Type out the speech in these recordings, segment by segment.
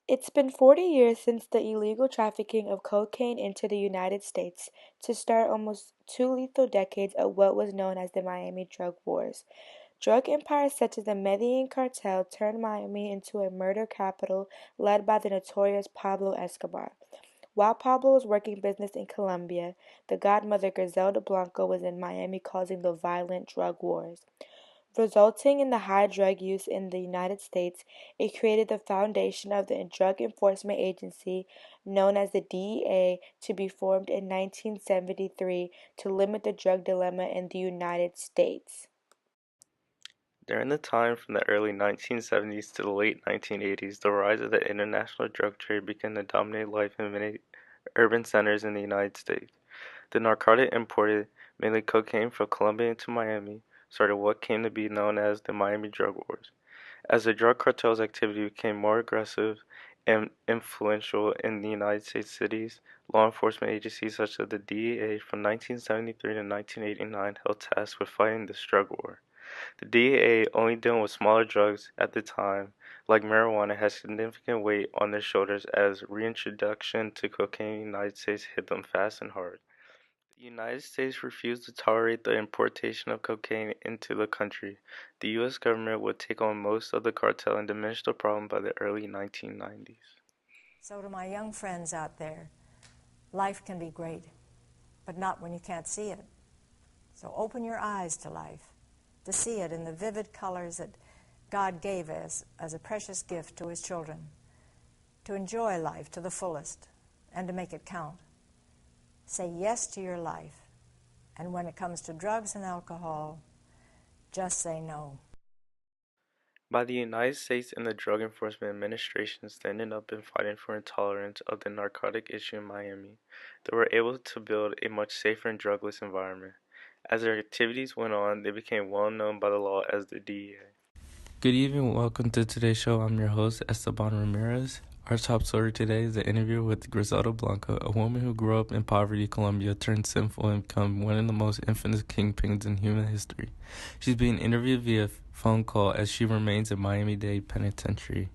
It's been 40 years since the illegal trafficking of cocaine into the United States to start almost two lethal decades of what was known as the Miami drug wars. Drug empires such as the Medellin cartel turned Miami into a murder capital led by the notorious Pablo Escobar. While Pablo was working business in Colombia, the godmother Griselda Blanco was in Miami causing the violent drug wars. Resulting in the high drug use in the United States, it created the foundation of the Drug Enforcement Agency, known as the DEA, to be formed in 1973 to limit the drug dilemma in the United States. During the time from the early 1970s to the late 1980s, the rise of the international drug trade began to dominate life in many urban centers in the United States. The narcotic imported, mainly cocaine from Colombia into Miami, started what came to be known as the Miami Drug Wars. As the drug cartel's activity became more aggressive and influential in the United States cities, law enforcement agencies such as the DEA from 1973 to 1989 held tasks with fighting this drug war. The DEA, only dealing with smaller drugs at the time, like marijuana, had significant weight on their shoulders as reintroduction to cocaine in the United States hit them fast and hard. The United States refused to tolerate the importation of cocaine into the country. The U.S. government would take on most of the cartel and diminish the problem by the early 1990s. So to my young friends out there, life can be great, but not when you can't see it. So open your eyes to life, to see it in the vivid colors that God gave us as a precious gift to his children, to enjoy life to the fullest and to make it count. Say yes to your life, and when it comes to drugs and alcohol, just say no. By the United States and the Drug Enforcement Administration standing up and fighting for intolerance of the narcotic issue in Miami, they were able to build a much safer and drugless environment. As their activities went on, they became well known by the law as the DEA. Good evening, welcome to today's show. I'm your host, Esteban Ramirez. Our top story today is an interview with Griselda Blanco, a woman who grew up in poverty, Colombia, turned sinful and became one of the most infamous kingpins in human history. She's being interviewed via phone call as she remains in Miami-Dade Penitentiary.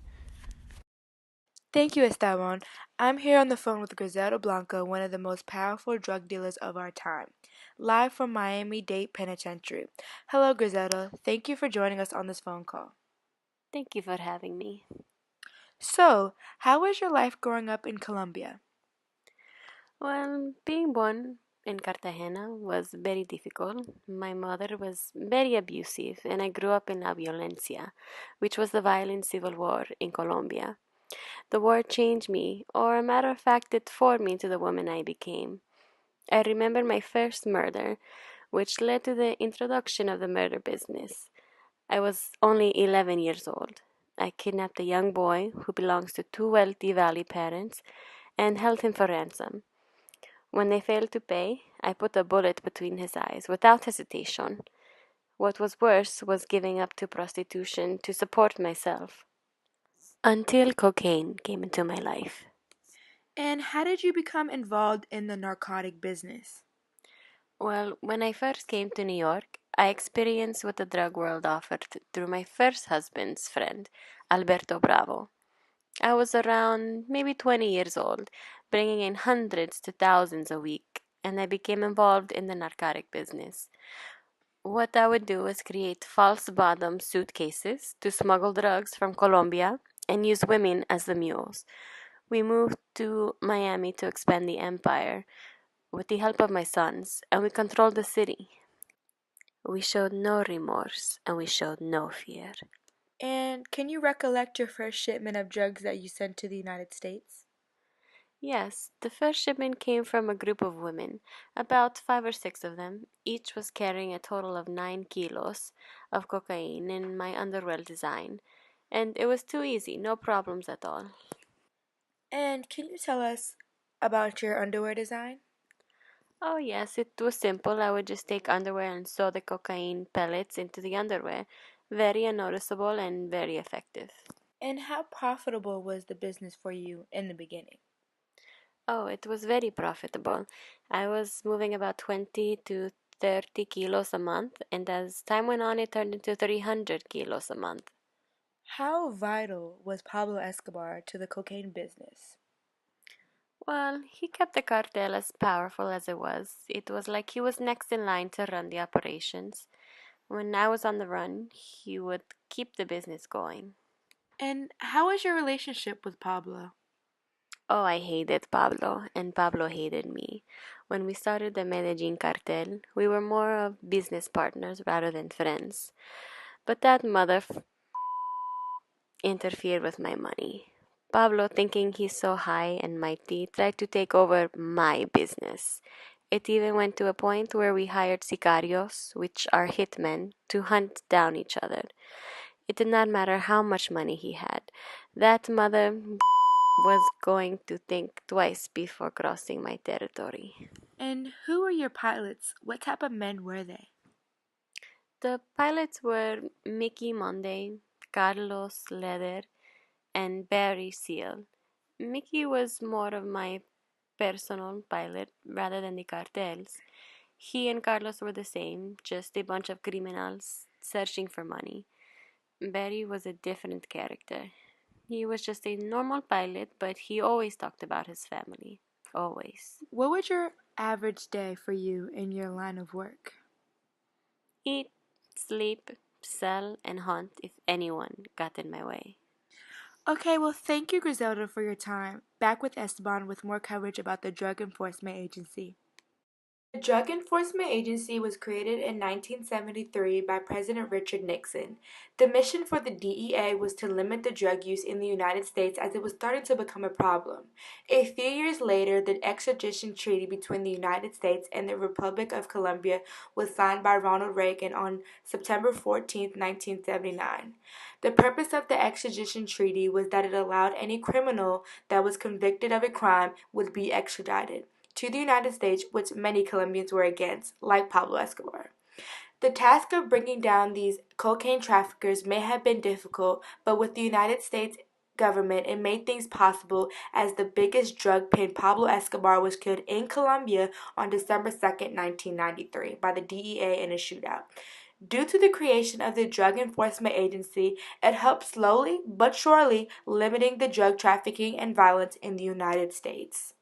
Thank you, Esteban. I'm here on the phone with Griselda Blanco, one of the most powerful drug dealers of our time, live from Miami-Dade Penitentiary. Hello, Griselda. Thank you for joining us on this phone call. Thank you for having me. So, how was your life growing up in Colombia? Well, being born in Cartagena was very difficult. My mother was very abusive, and I grew up in La Violencia, which was the violent civil war in Colombia. The war changed me, or a matter of fact, it formed me into the woman I became. I remember my first murder, which led to the introduction of the murder business. I was only 11 years old. I kidnapped a young boy who belongs to two wealthy valley parents and held him for ransom. When they failed to pay, I put a bullet between his eyes without hesitation. What was worse was giving up to prostitution to support myself. Until cocaine came into my life. And how did you become involved in the narcotic business? Well, when I first came to New York, I experienced what the drug world offered through my first husband's friend, Alberto Bravo. I was around maybe 20 years old, bringing in hundreds to thousands a week, and I became involved in the narcotic business. What I would do is create false bottom suitcases to smuggle drugs from Colombia and use women as the mules. We moved to Miami to expand the empire with the help of my sons, and we controlled the city. We showed no remorse and we showed no fear. And can you recollect your first shipment of drugs that you sent to the United States? Yes, the first shipment came from a group of women, about 5 or 6 of them. Each was carrying a total of 9 kilos of cocaine in my underwear design, and it was too easy, no problems at all. And can you tell us about your underwear design? Oh, yes, it was simple. I would just take underwear and sew the cocaine pellets into the underwear. Very unnoticeable and very effective. And how profitable was the business for you in the beginning? Oh, it was very profitable. I was moving about 20 to 30 kilos a month, and as time went on, it turned into 300 kilos a month. How vital was Pablo Escobar to the cocaine business? Well, he kept the cartel as powerful as it was. It was like he was next in line to run the operations. When I was on the run, he would keep the business going. And how was your relationship with Pablo? Oh, I hated Pablo, and Pablo hated me. When we started the Medellin cartel, we were more of business partners rather than friends. But that interfered with my money. Pablo, thinking he's so high and mighty, tried to take over my business. It even went to a point where we hired sicarios, which are hitmen, to hunt down each other. It did not matter how much money he had. That mother was going to think twice before crossing my territory. And who were your pilots? What type of men were they? The pilots were Mickey Monday, Carlos Leder, and Barry Seal. Mickey was more of my personal pilot rather than the cartels. He and Carlos were the same, just a bunch of criminals searching for money. Barry was a different character. He was just a normal pilot, but he always talked about his family. Always. What would your average day for you in your line of work? Eat, sleep, sell, and hunt if anyone got in my way. Okay, well, thank you, Griselda, for your time. Back with Esteban with more coverage about the Drug Enforcement Agency. The Drug Enforcement Agency was created in 1973 by President Richard Nixon. The mission for the DEA was to limit the drug use in the United States as it was starting to become a problem. A few years later, the extradition treaty between the United States and the Republic of Colombia was signed by Ronald Reagan on September 14, 1979. The purpose of the extradition treaty was that it allowed any criminal that was convicted of a crime would be extradited to the United States, which many Colombians were against, like Pablo Escobar. The task of bringing down these cocaine traffickers may have been difficult, but with the United States government, it made things possible as the biggest drug pin, Pablo Escobar, was killed in Colombia on December 2nd, 1993, by the DEA in a shootout. Due to the creation of the Drug Enforcement Agency, it helped slowly but surely limiting the drug trafficking and violence in the United States.